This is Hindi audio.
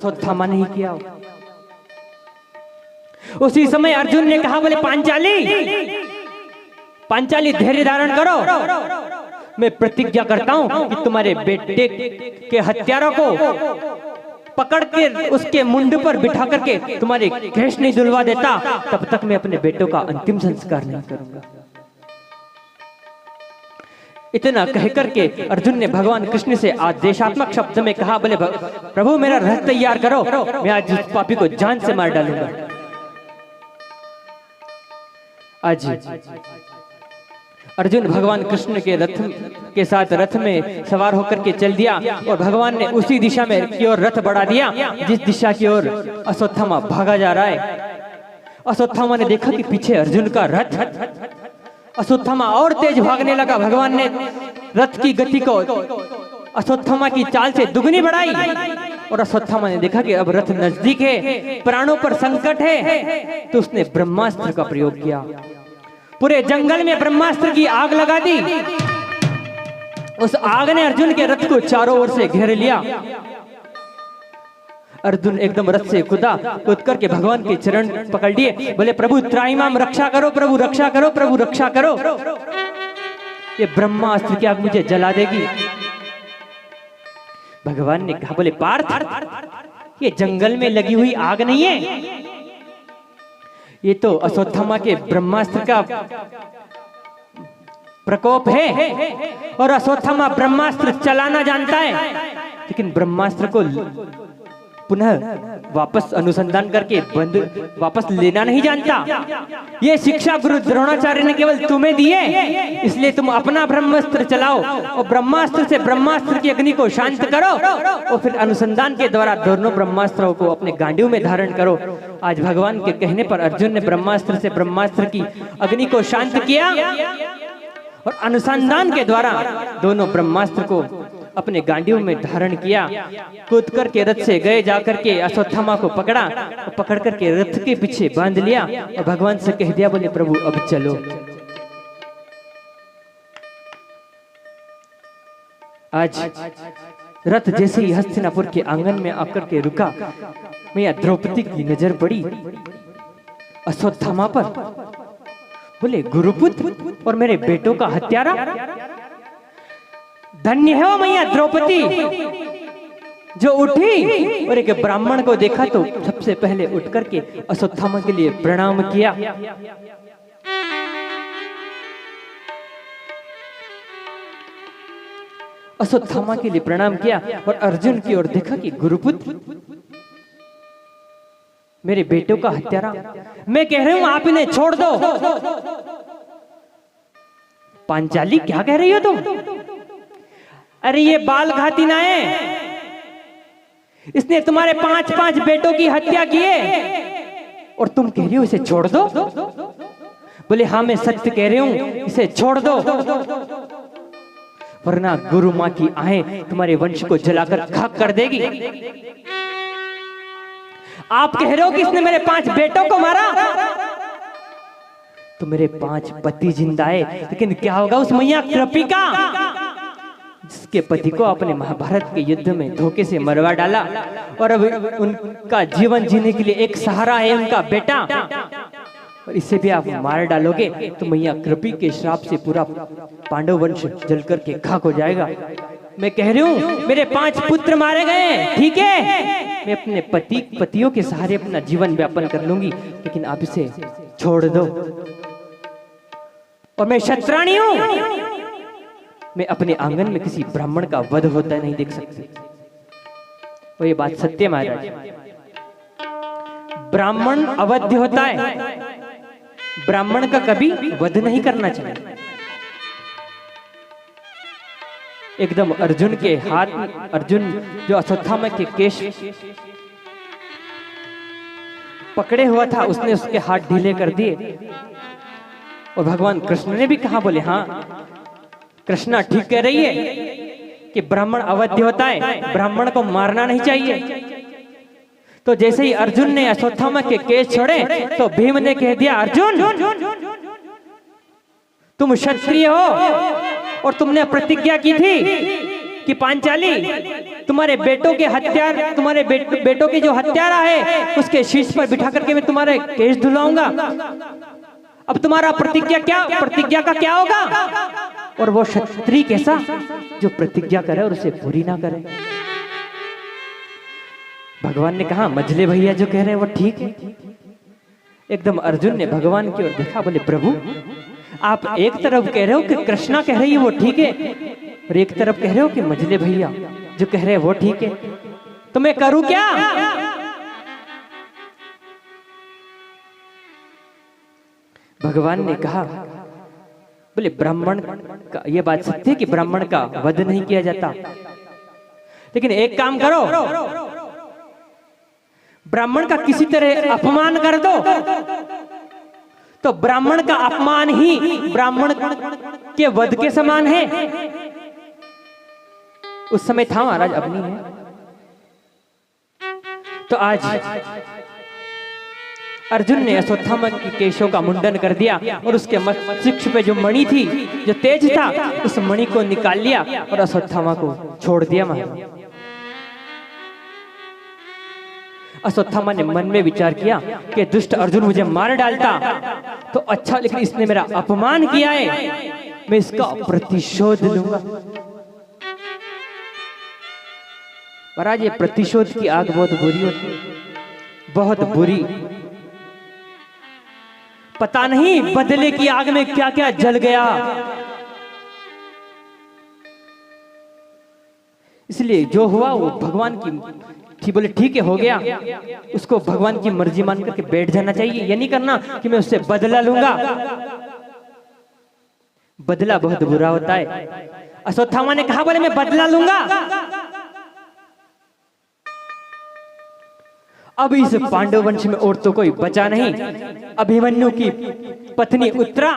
अश्वत्थामा ने ही किया हो। उसी समय अर्जुन ने कहा, बोले पांचाली धैर्य धारण करो, मैं प्रतिज्ञा करता हूं कि तुम्हारे बेटे के हत्यारों को पकड़ के उसके मुंड पर बिठा करके तुम्हारे केश नहीं धुलवा देता तब तक मैं अपने बेटों का अंतिम संस्कार नहीं करूंगा। इतना कह करके अर्जुन ने भगवान कृष्ण से आदेशात्मक शब्द में कहा, बोले प्रभु मेरा रथ तैयार करो, मैं आज उस पापी को जान से मार डालूंगा। आज अर्जुन भगवान कृष्ण के रथ के साथ रथ में सवार होकर के चल दिया और भगवान ने उसी दिशा में की ओर रथ बढ़ा दिया जिस दिशा की ओर अश्वत्थामा भागा जा रहा है। अश्वत्थामा ने देखा कि पीछे अर्जुन का रथ, अश्वत्थामा और तेज भागने लगा। भगवान ने रथ की गति को अश्वत्थामा की चाल से दुगनी बढ़ाई और अश्वत्थामा ने देखा कि अब रथ नजदीक है, प्राणों पर संकट है, तो उसने ब्रह्मास्त्र का प्रयोग किया। पूरे जंगल में ब्रह्मास्त्र की आग लगा दी। उस आग ने अर्जुन के रथ को चारों ओर से घेर लिया। अर्जुन एकदम रथ से कूद करके भगवान के चरण पकड़ लिए, बोले प्रभु त्राहिमाम रक्षा करो, प्रभु रक्षा करो, प्रभु रक्षा करो, ये ब्रह्मास्त्र की आग मुझे जला देगी। भगवान ने कहा, बोले पार्थ ये जंगल में लगी हुई आग नहीं है, ये तो अश्वत्थामा के ब्रह्मास्त्र का प्रकोप है। और अश्वत्थामा ब्रह्मास्त्र चलाना जानता है लेकिन ब्रह्मास्त्र को पुनः वापस अनुसंधान करके वापस लेना नहीं जानता। ये शिक्षा गुरु द्रोणाचार्य ने केवल तुम्हें दी है, इसलिए तुम अपना ब्रह्मास्त्र चलाओ और ब्रह्मास्त्र से ब्रह्मास्त्र की अग्नि को शांत करो और फिर अनुसंधान के द्वारा दोनों ब्रह्मास्त्रों को अपने गांडियों में धारण करो। आज भगवान के कहने पर अर्जुन ने ब्रह्मास्त्र से ब्रह्मास्त्र की अग्नि को शांत किया और अनुसंधान के द्वारा दोनों ब्रह्मास्त्र को अपने गांडियों में धारण किया। कूद करके रथ से गए, जाकर के अश्वत्थामा को पकड़ा और पकड़ करके रथ के पीछे बांध लिया और भगवान से कह दिया, बोले प्रभु अब चलो। आज रथ जैसे ही हस्तिनापुर के आंगन में आकर के रुका, मैया द्रौपदी की नजर पड़ी अश्वत्थामा पर। बोले गुरुपुत्र और मेरे बेटों का हत्यारा, धन्य है वो मैया द्रौपदी जो उठी और एक ब्राह्मण को देखा तो सबसे पहले उठ करके अश्वत्थामा के लिए प्रणाम किया। अश्वत्थामा के लिए प्रणाम किया और अर्जुन की ओर देखा कि गुरुपुत्र मेरे बेटों का हत्यारा, मैं कह रहा हूं आप इन्हें छोड़ दो। पांचाली क्या कह रही हो तुम? अरे ये बाल घाती ना है, इसने तुम्हारे 5-5 बेटों की हत्या की है और तुम कह रही हो इसे छोड़ दो। बोले हाँ मैं सत्य कह रही हूं, इसे छोड़ दो वरना गुरु माँ की आहें तुम्हारे वंश को जलाकर खाक कर देगी। आप कह रहे हो कि इसने मेरे 5 बेटों को मारा, तो मेरे 5 पति जिंदा है, लेकिन क्या होगा उस मैया कृपिका जिसके पति को आपने महाभारत के युद्ध में धोखे से मरवा डाला और अब उनका जीवन जीने के लिए एक सहारा है उनका बेटा, और इसे भी आप मार डालोगे तो मैया कृपी के श्राप से पूरा पांडव वंश जल करके खाक हो जाएगा। मैं कह रही हूँ मेरे 5 पुत्र मारे गए, ठीक है, मैं अपने पतियों के सहारे अपना जीवन व्यापन कर लूंगी, लेकिन आप इसे छोड़ दो। और मैं क्षत्राणी हूं, मैं अपने आंगन में किसी ब्राह्मण का वध होता नहीं देख सकती। वो ये बात सत्य महाराज, ब्राह्मण अवध्य होता है, ब्राह्मण का कभी वध नहीं करना चाहिए। एकदम अर्जुन के हाथ, अर्जुन जो अश्वत्थामा के केश पकड़े हुआ था उसने उसके हाथ ढीले कर दिए और भगवान कृष्ण ने भी कहा, बोले हाँ कृष्णा ठीक कह रही है कि ब्राह्मण अवध्य होता है, ब्राह्मण को मारना नहीं चाहिए। तो जैसे ही अर्जुन ने अश्वत्थामा के केश छोड़े तो भीम ने कह दिया, अर्जुन तुम क्षत्रिय हो और तुमने प्रतिज्ञा की थी कि पांचाली तुम्हारे बेटों के हत्यार, तुम्हारे बेटों के जो हत्यारा है उसके शीर्ष पर बिठा करके मैं तुम्हारे केश धुलाऊंगा। अब तुम्हारा प्रतिज्ञा का क्या होगा? और वो क्षत्रिय कैसा जो प्रतिज्ञा करे और उसे पूरी ना करे। भगवान ने कहा मझले भैया जो कह रहे हैं वो ठीक है। एकदम अर्जुन ने भगवान की ओर देखा, बोले प्रभु आप एक तरफ कह रहे हो कि कृष्णा कह रही है वो ठीक है, और एक तरफ कह रहे हो कि मझले भैया जो कह रहे हैं वो ठीक है, तो मैं करूं क्या? भगवान ने कहा, बोले ब्राह्मण का ये बात सत्य है कि ब्राह्मण का वध नहीं किया जाता, लेकिन एक काम करो, ब्राह्मण का किसी तरह अपमान कर दो, तो ब्राह्मण का अपमान ही ब्राह्मण के वध के समान है। उस समय था महाराज, अब नहीं है। तो आज अर्जुन ने अश्वत्थामा के केशों का मुंडन कर दिया और उसके मस्तिष्क पे जो मणि थी, जो तेज था, उस मणि को निकाल लिया और अश्वत्थामा को छोड़ दिया। महाराज अश्वत्थामा ने मन में विचार किया कि दुष्ट अर्जुन मुझे मार डालता तो अच्छा, लेकिन इसने मेरा अपमान किया है, मैं इसका प्रतिशोध लूंगा। महाराज ये प्रतिशोध की आग बहुत बुरी होती है, बहुत बुरी। पता नहीं बदले की आग में क्या क्या जल गया। इसलिए जो हुआ वो भगवान की बोले ठीक है हो गया, उसको भगवान की मर्जी मान करके बैठ जाना चाहिए। ये नहीं करना कि मैं उससे बदला लूंगा, बदला बहुत बुरा होता है। अश्वत्थामा ने कहा बोले मैं बदला लूंगा। अब इस पांडव वंश में और तो कोई बचा नहीं। अभिमन्यु की पत्नी उत्तरा